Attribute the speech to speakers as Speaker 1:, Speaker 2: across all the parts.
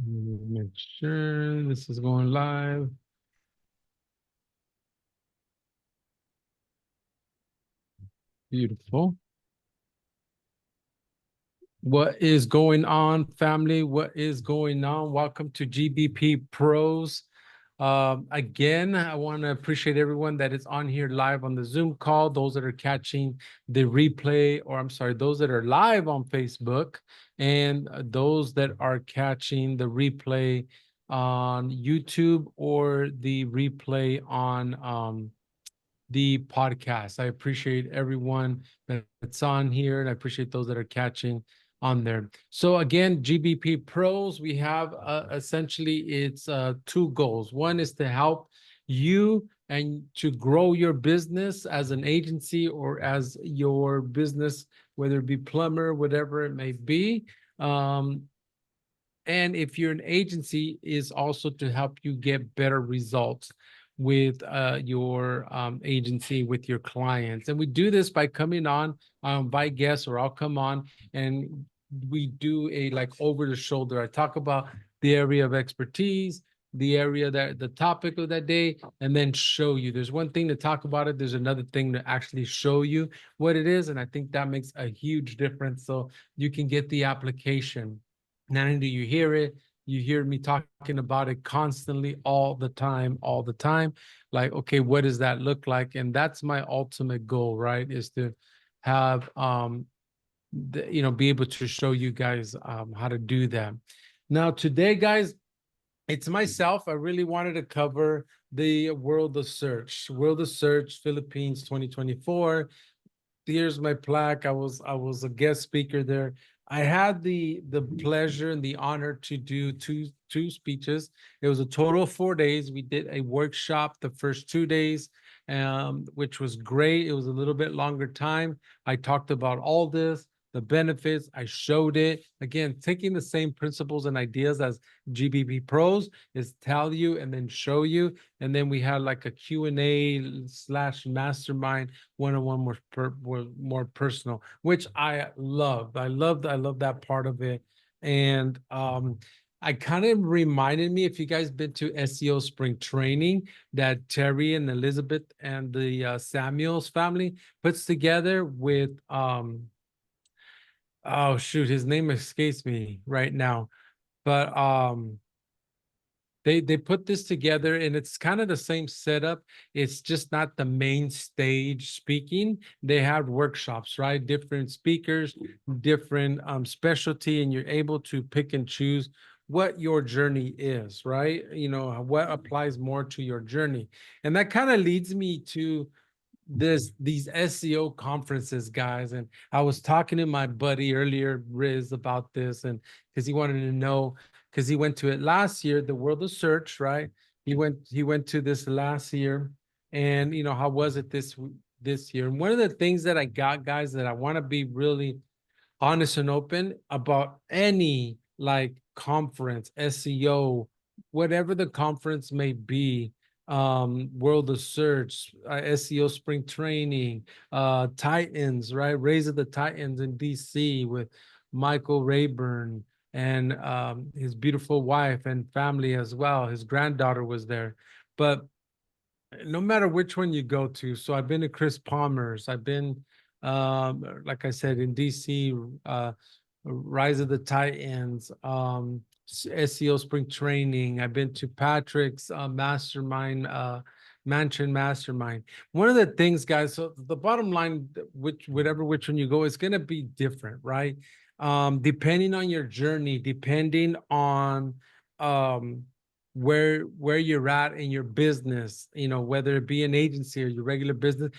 Speaker 1: Make sure this is going live. Beautiful. What is going on, family? What is going on? Welcome to GBP Pros. Again, I want to appreciate everyone that is on here live on the Zoom call, those that are catching the replay, or I'm sorry, those that are live on Facebook, and those that are catching the replay on YouTube or the replay on the podcast. I appreciate everyone that's on here, and I appreciate those that are catching on there. So again, GBP Pros, we have essentially it's two goals. One is to help you and to grow your business as an agency or as your business, whether it be plumber, whatever it may be. And if you're an agency, is also to help you get better results with your agency, with your clients. And we do this by coming on by guests, or I'll come on and we do a like over the shoulder. I talk about the area of expertise, the area that the topic of that day, and then show you. There's one thing to talk about it. There's another thing to actually show you what it is. And I think that makes a huge difference. So you can get the application. Not only do you hear it, you hear me talking about it constantly, all the time, all the time. Like, okay, what does that look like? And that's my ultimate goal, right? Is to have, be able to show you guys how to do that. Now, today, guys, it's myself. I really wanted to cover the World of Search, Philippines 2024. Here's my plaque. I was a guest speaker there. I had the pleasure and the honor to do two speeches. It was a total of 4 days. We did a workshop the first 2 days, which was great. It was a little bit longer time. I talked about all this, the benefits. I showed it. Again, taking the same principles and ideas as GBP Pros is tell you and then show you. And then we had like a Q&A / mastermind one-on-one, more personal, which I loved. I love that part of it. And I kind of reminded me, if you guys been to SEO spring training that Terry and Elizabeth and the Samuels family puts together with oh shoot, his name escapes me right now, but they put this together, and it's kind of the same setup. It's just not the main stage speaking. They have workshops, right? Different speakers, different specialty, and you're able to pick and choose what your journey is, right? You know, what applies more to your journey. And that kind of leads me to these SEO conferences, guys. And I was talking to my buddy earlier, Riz, about this, and because he wanted to know, because he went to it last year, the World of Search, right? He went to this last year, and how was it this year? And one of the things that I got, guys, that I want to be really honest and open about any like conference, SEO, whatever the conference may be, World of Search, SEO Spring Training, Titans, right? Raise of the Titans in DC with Michael Rayburn and his beautiful wife and family as well. His granddaughter was there. But no matter which one you go to, so I've been to Chris Palmer's, I've been like I said, in DC, Rise of the Titans, SEO Spring Training. I've been to Patrick's Mastermind, Mansion Mastermind. One of the things, guys, so the bottom line, which one you go, is going to be different, right? Depending on your journey, depending on where you're at in your business, whether it be an agency or your regular business,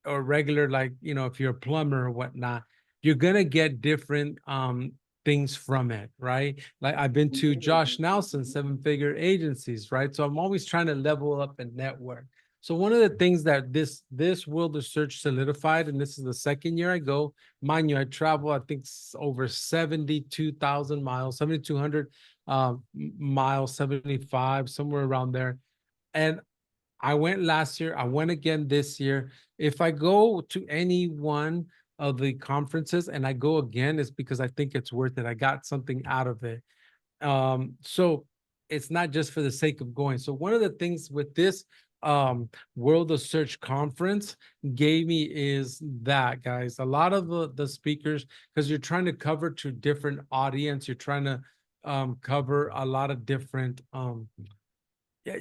Speaker 1: or regular, like, if you're a plumber or whatnot, you're gonna get different things from it, right? Like, I've been to Josh Nelson, 7-figure agencies, right? So I'm always trying to level up and network. So one of the things that this World of Search solidified, and this is the second year I go, mind you, I travel, I think over 72,000 miles, 7,200 miles, 75, somewhere around there. And I went last year. I went again this year. If I go to any one of the conferences and I go again, it's because I think it's worth it. I got something out of it. So it's not just for the sake of going. So one of the things with this World of Search conference gave me is that, guys, a lot of the speakers, because you're trying to cover to different audience, you're trying to cover a lot of different yeah,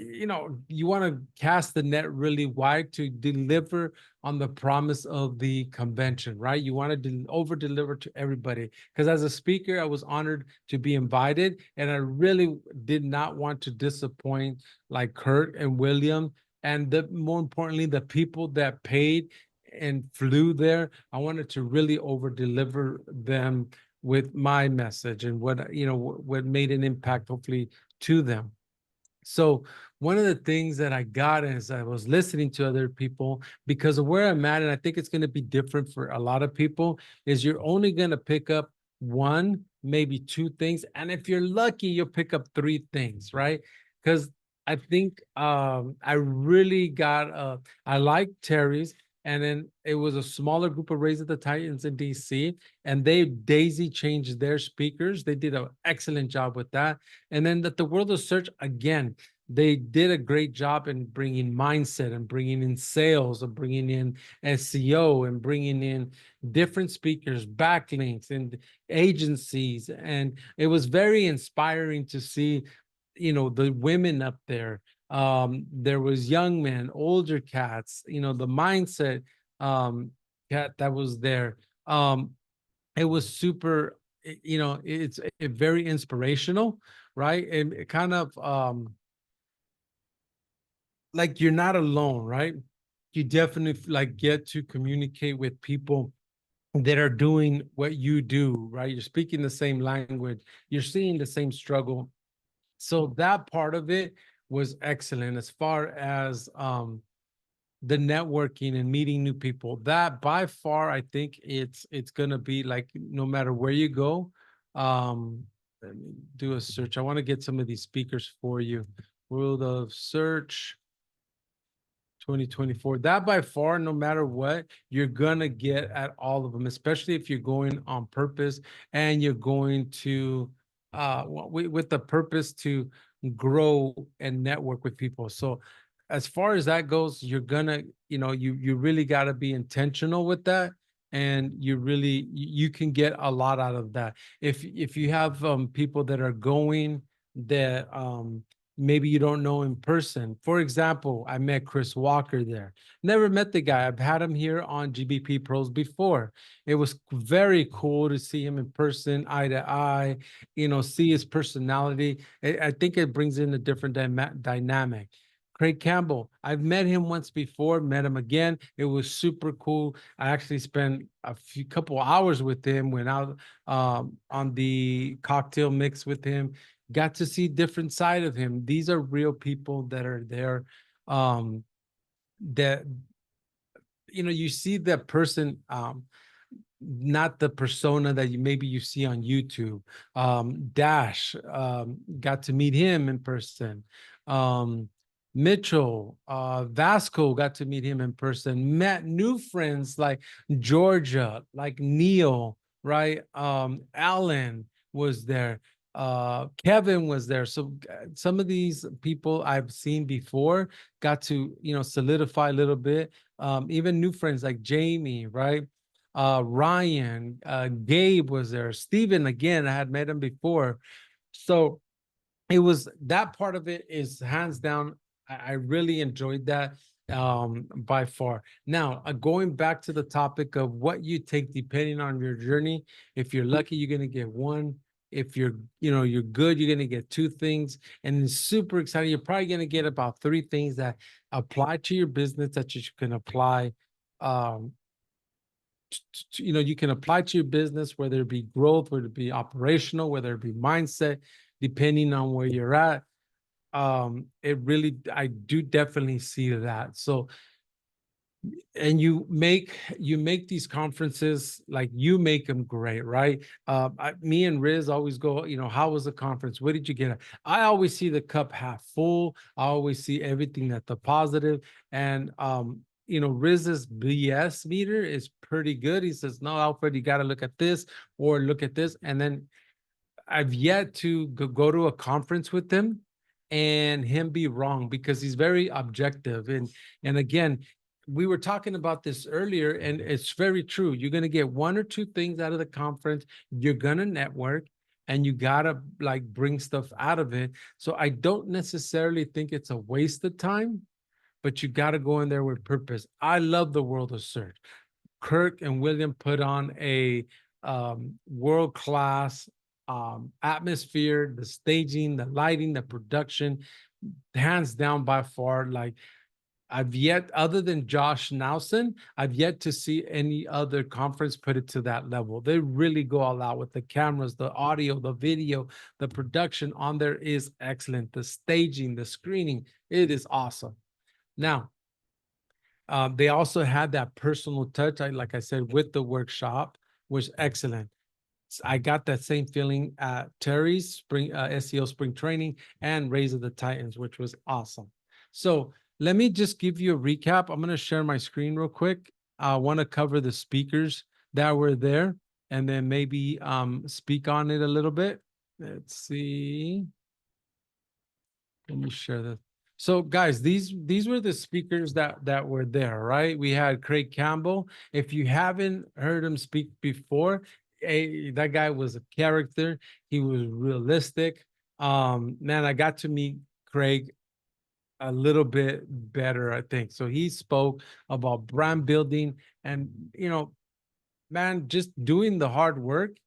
Speaker 1: you want to cast the net really wide to deliver on the promise of the convention, right? You want to over deliver to everybody. Because as a speaker, I was honored to be invited, and I really did not want to disappoint like Kurt and William, and more importantly, the people that paid and flew there. I wanted to really over deliver them with my message and what made an impact, hopefully, to them. So one of the things that I got is I was listening to other people because of where I'm at, and I think it's going to be different for a lot of people, is you're only going to pick up one, maybe two things. And if you're lucky, you'll pick up three things, right? Because I think I really got I like Terry's, and then it was a smaller group of Raise of the Titans in DC, and they daisy changed their speakers. They did an excellent job with that. And then that the World of Search, again, they did a great job in bringing mindset and bringing in sales and bringing in SEO and bringing in different speakers, backlinks and agencies. And it was very inspiring to see, the women up there. There was young men, older cats, the mindset cat that was there. It was super, it's very inspirational, right? And it kind of like you're not alone, right? You definitely like get to communicate with people that are doing what you do, right? You're speaking the same language, you're seeing the same struggle. So that part of it was excellent as far as the networking and meeting new people. That by far, I think it's gonna be like no matter where you go. Let me do a search. I want to get some of these speakers for you. World of Search 2024. That by far, no matter what, you're gonna get at all of them, especially if you're going on purpose and you're going to with the purpose to grow and network with people. So as far as that goes, you're gonna, you really gotta be intentional with that. And you can get a lot out of that. If you have people that are going that maybe you don't know in person. For example, I met Chris Walker there. Never met the guy. I've had him here on GBP Pros before. It was very cool to see him in person, eye to eye, see his personality. I think it brings in a different dynamic. Craig Campbell, I've met him once before, met him again. It was super cool. I actually spent a couple hours with him, went out on the cocktail mix with him, got to see different side of him. These are real people that are there. That you see that person, not the persona that you see on YouTube. Dash, got to meet him in person. Mitchell, Vasco, got to meet him in person. Met new friends like Georgia, like Neil, right? Alan was there. Kevin was there. So some of these people I've seen before got to, solidify a little bit. Even new friends like Jamie, right? Ryan, Gabe was there. Steven, again, I had met him before. So it was that part of it is hands down. I really enjoyed that by far. Now, going back to the topic of what you take depending on your journey. If you're lucky, you're gonna get one. If you're good, you're gonna get two things. And it's super exciting. You're probably gonna get about three things that apply to your business that you can apply um, you can apply to your business, whether it be growth, whether it be operational, whether it be mindset, depending on where you're at. I do definitely see that. So, and you make these conferences, like you make them great, right? Me and Riz always go, how was the conference? What did you get? I always see the cup half full. I always see everything that the positive. And Riz's BS meter is pretty good. He says, no, Alfred, you got to look at this or look at this. And then I've yet to go to a conference with him and him be wrong because he's very objective. And again, we were talking about this earlier, and it's very true. You're going to get one or two things out of the conference. You're going to network, and you got to like bring stuff out of it. So I don't necessarily think it's a waste of time, but you got to go in there with purpose. I love the world of search. Kirk and William put on a world class atmosphere, the staging, the lighting, the production, hands down by far. Like I've yet, other than Josh Nelson, I've yet to see any other conference put it to that level. They really go all out with the cameras, the audio, the video, the production on there is excellent. The staging, the screening, it is awesome. Now, they also had that personal touch, like I said, with the workshop was excellent. I got that same feeling at Terry's spring SEO spring training and Raise of the Titans, which was awesome. So let me just give you a recap. I'm going to share my screen real quick. I want to cover the speakers that were there and then maybe speak on it a little bit. Let's see. Let me share this. So guys, these were the speakers that were there, right? We had Craig Campbell. If you haven't heard him speak before, that guy was a character. He was realistic. Man, I got to meet Craig a little bit better, I think. So he spoke about brand building and, man, just doing the hard work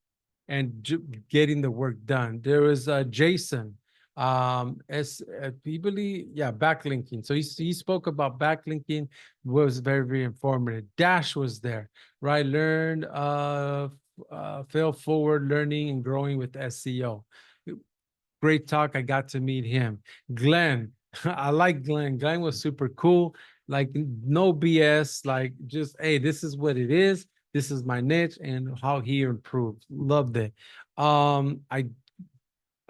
Speaker 1: and getting the work done. There was Jason, as believe, yeah, backlinking. So he spoke about backlinking, was very, very informative. Dash was there, right? Learn, fail forward, learning and growing with SEO. Great talk. I got to meet him. Glenn, I like Glenn. Glenn was super cool. Like no BS. Like just, hey, this is what it is. This is my niche and how he improved. Loved it. I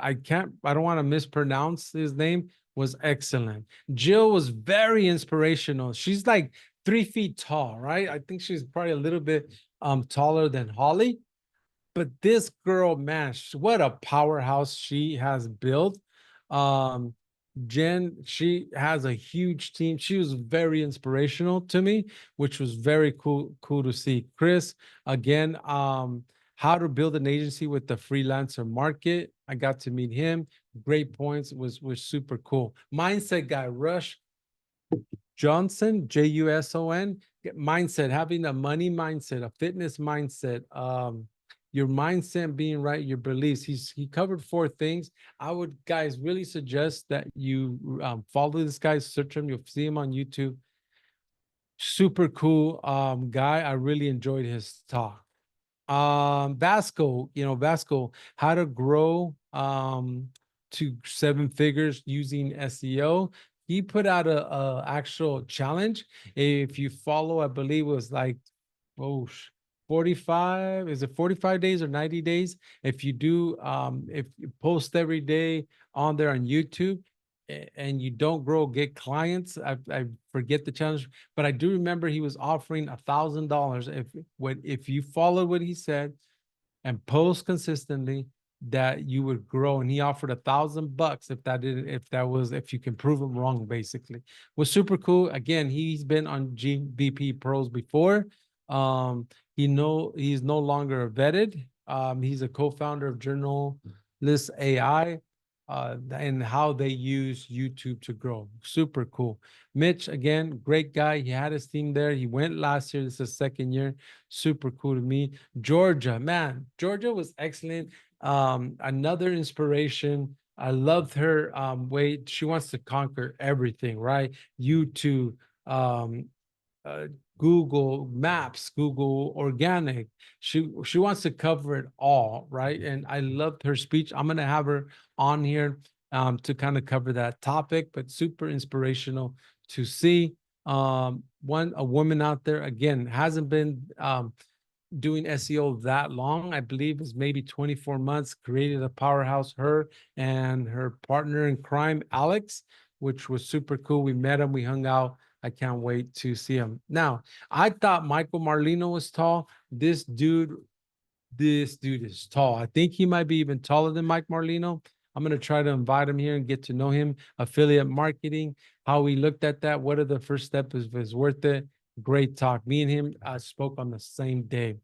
Speaker 1: don't want to mispronounce his name. Was excellent. Jill was very inspirational. She's like 3 feet tall, right? I think she's probably a little bit taller than Holly. But this girl, man, what a powerhouse she has built. Um, Jen, she has a huge team. She was very inspirational to me, which was very cool to see. Chris, again, how to build an agency with the freelancer market. I got to meet him. Great points. Was super cool. Mindset guy, Rush Johnson, Juson. Mindset, having a money mindset, a fitness mindset, your mindset being right, your beliefs. He covered 4 things. I would, guys, really suggest that you follow this guy, search him. You'll see him on YouTube. Super cool guy. I really enjoyed his talk. Vasco, how to grow to 7 figures using SEO. He put out a actual challenge. If you follow, I believe it was like, oh, 45, is it 45 days or 90 days? If you do, if you post every day on there on YouTube and you don't grow, get clients. I forget the challenge, but I do remember he was offering $1,000 if you follow what he said and post consistently that you would grow. And he offered $1,000 if you can prove him wrong, basically. Was super cool. Again, he's been on GBP Pros before. He's no longer vetted. He's a co-founder of Journalist AI, and how they use YouTube to grow. Super cool. Mitch, again, great guy. He had his team there. He went last year. This is his second year. Super cool to me. Georgia, man, Georgia was excellent. Another inspiration. I loved her way. She wants to conquer everything, right? YouTube, uh, Google Maps, Google Organic. She wants to cover it all, right? And I loved her speech. I'm gonna have her on here to kind of cover that topic, but super inspirational to see. A woman out there, again, hasn't been doing SEO that long. I believe is maybe 24 months, created a powerhouse, her and her partner in crime, Alex, which was super cool. We met him, we hung out. I can't wait to see him. Now, I thought Michael Marlino was tall. This dude This dude is tall. I think he might be even taller than Mike Marlino. I'm going to try to invite him here and get to know him. Affiliate marketing, how we looked at that. What are the first steps? If it's worth it. Great talk. Me and him spoke on the same day.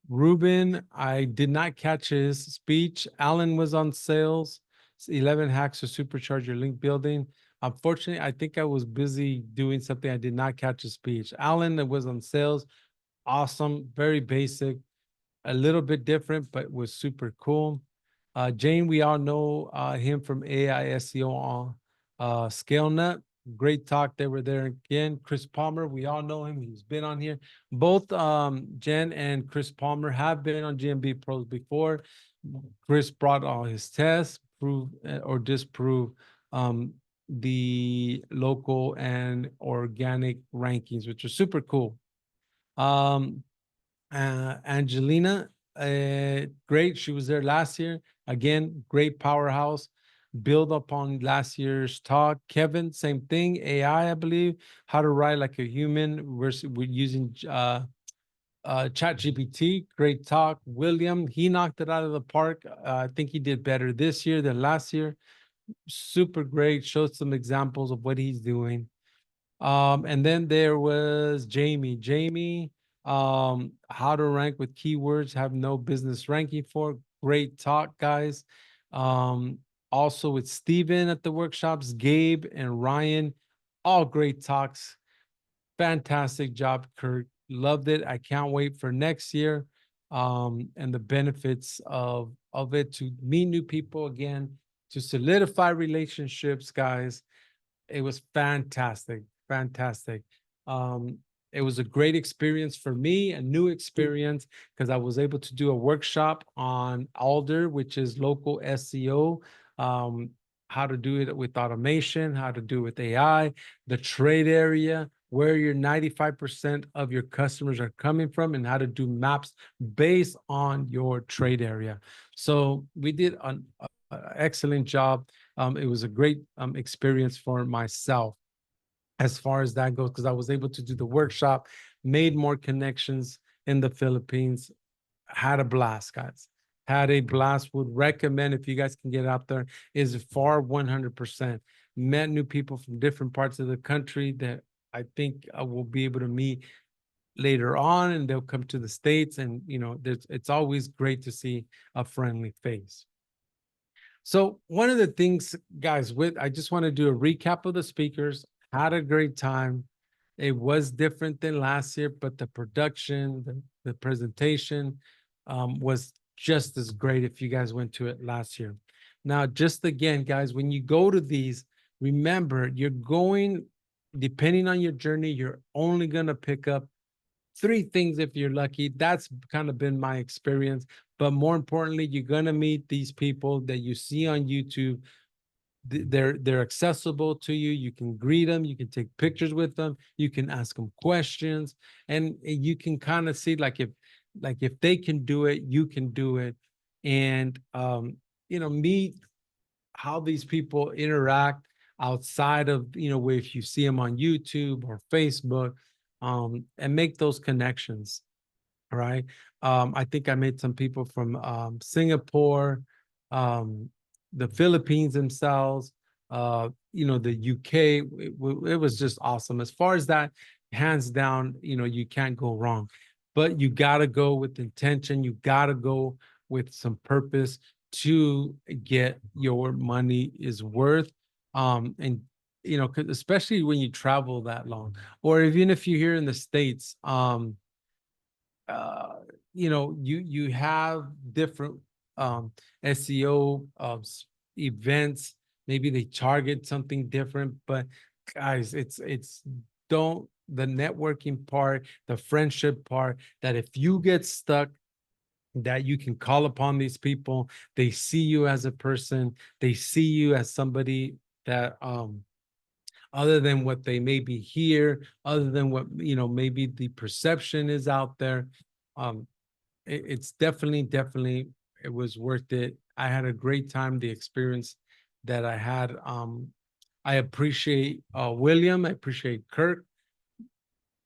Speaker 1: Ruben, I did not catch his speech. Alan was on sales. 11 hacks to supercharge your link building. Unfortunately, I think I was busy doing something. I did not catch his speech. Alan was on sales. Awesome, very basic, a little bit different, but was super cool. Jane, we all know him from AI SEO on ScaleNet. Great talk. They were there again. Chris Palmer, we all know him. He's been on here. Both Jen and Chris Palmer have been on GMB Pros before. Chris brought all his tests, prove or disprove the local and organic rankings, which are super cool. Angelina, great. She was there last year. Again, great powerhouse. Build upon last year's talk. Kevin, same thing. AI, I believe. How to write like a human. We're using Chat GPT. Great talk. William, he knocked it out of the park. I think he did better this year than last year. Super great. Showed some examples of what he's doing. And then there was Jamie. Jamie, how to rank with keywords, have no business ranking for. Great talk, guys. Also with Steven at the workshops, Gabe and Ryan, all great talks. Fantastic job, Kurt. Loved it. I can't wait for next year. And the benefits of it to meet new people again, to solidify relationships, guys. It was fantastic, fantastic. Um, it was a great experience for me, a new experience, because I was able to do a workshop on Alder, which is local SEO, how to do it with automation, how to do it with AI, the trade area, where your 95% of your customers are coming from, and how to do maps based on your trade area. So we did an excellent job. It was a great experience for myself as far as that goes, because I was able to do the workshop, made more connections in the Philippines, had a blast, guys. Had a blast. Would recommend if you guys can get out there. Is far 100%. Met new people from different parts of the country that I think I will be able to meet later on, and they'll come to the States. And it's always great to see a friendly face. So one of the things, guys, I just want to do a recap of the speakers. Had a great time. It was different than last year, but the production, the presentation was just as great if you guys went to it last year. Now, just again, guys, when you go to these, remember, you're going, depending on your journey, you're only going to pick up 3 things if you're lucky. That's kind of been my experience. But more importantly, you're going to meet these people that you see on YouTube. They're accessible to you. You can greet them. You can take pictures with them. You can ask them questions, and you can kind of see like if they can do it, you can do it, and meet how these people interact outside of if you see them on YouTube or Facebook, and make those connections. All right. I think I made some people from Singapore, the Philippines themselves, the UK. It was just awesome. As far as that, hands down, you can't go wrong. But you got to go with intention. You got to go with some purpose to get your money is worth. And especially when you travel that long, or even if you're here in the States, you have different SEO events. Maybe they target something different, but guys, it's don't the networking part, the friendship part, that if you get stuck, that you can call upon these people. They see you as a person. They see you as somebody that other than what they maybe hear, other than what maybe the perception is out there. It's definitely it was worth it. I had a great time. The experience that I had. I appreciate William. I appreciate Kirk.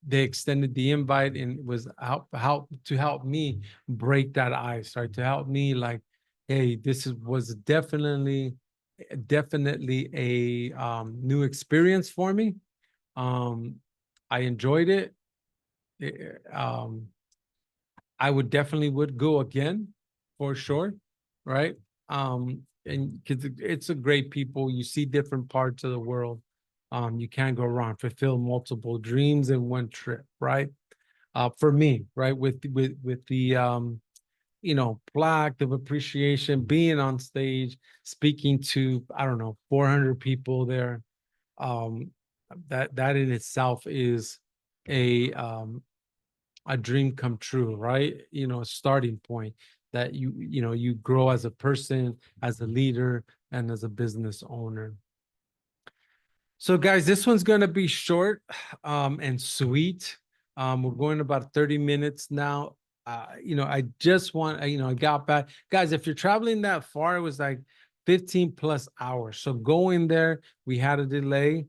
Speaker 1: they extended the invite and was help me break that ice, right? To help me like, hey, was definitely a new experience for me. I enjoyed it. It- um, I would go again for sure, right? And because it's a great people, you see different parts of the world. You can't go wrong. Fulfill multiple dreams in one trip, right? For me, right, with the plaque of appreciation, being on stage, speaking to I don't know 400 people there. Um, that in itself is a dream come true, right? A starting point that you grow as a person, as a leader, and as a business owner. So, guys, this one's going to be short and sweet. We're going about 30 minutes now. I just want, I got back. Guys, if you're traveling that far, it was like 15 plus hours. So going there, we had a delay.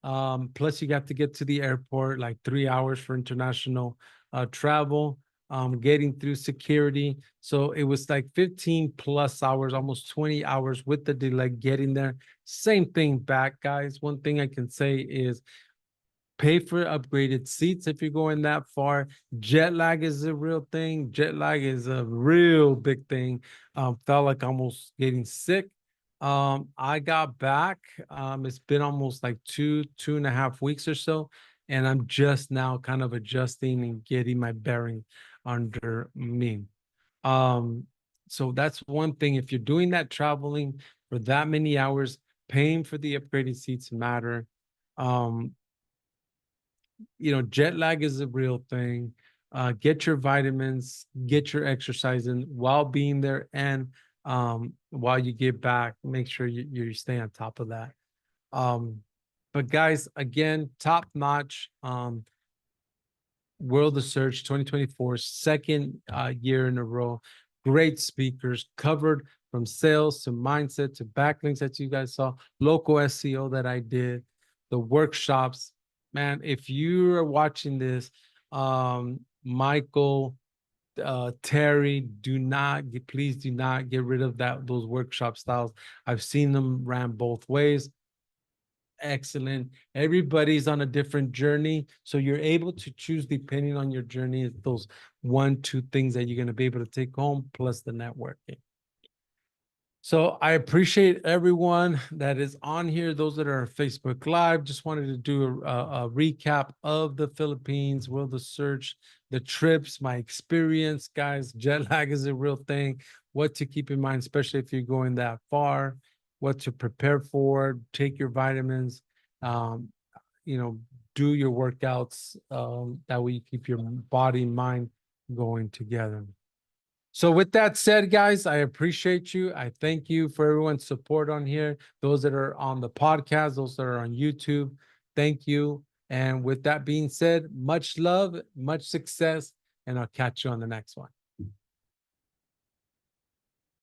Speaker 1: Plus, you got to get to the airport like 3 hours for international travel, getting through security. So it was like 15 plus hours, almost 20 hours with the delay getting there. Same thing back, guys. One thing I can say is pay for upgraded seats if you're going that far. Jet lag is a real thing. Jet lag is a real big thing. Felt like almost getting sick. I got back. It's been almost like 2.5 weeks or so, and I'm just now kind of adjusting and getting my bearing under me. Um, so that's one thing. If you're doing that traveling for that many hours, paying for the upgraded seats matter. Um, jet lag is a real thing. Get your vitamins, get your exercise in while being there, and while you get back, make sure you stay on top of that. But guys, again, top notch. World of Search 2024, second year in a row. Great speakers covered from sales to mindset to backlinks that you guys saw, local SEO that I did, the workshops. Man, if you are watching this, Michael, Terry, please do not get rid of those workshop styles. I've seen them ran both ways. Excellent. Everybody's on a different journey. So you're able to choose depending on your journey, those 1, 2 things that you're going to be able to take home, plus the networking. So I appreciate everyone that is on here, those that are on Facebook Live. Just wanted to do a recap of the Philippines, World of Search, the trips, my experience, guys. Jet lag is a real thing. What to keep in mind, especially if you're going that far, what to prepare for, take your vitamins, um, do your workouts. That way you keep your body and mind going together. So with that said, guys, I appreciate you. I thank you for everyone's support on here. Those that are on the podcast, those that are on YouTube, thank you. And with that being said, much love, much success, and I'll catch you on the next one.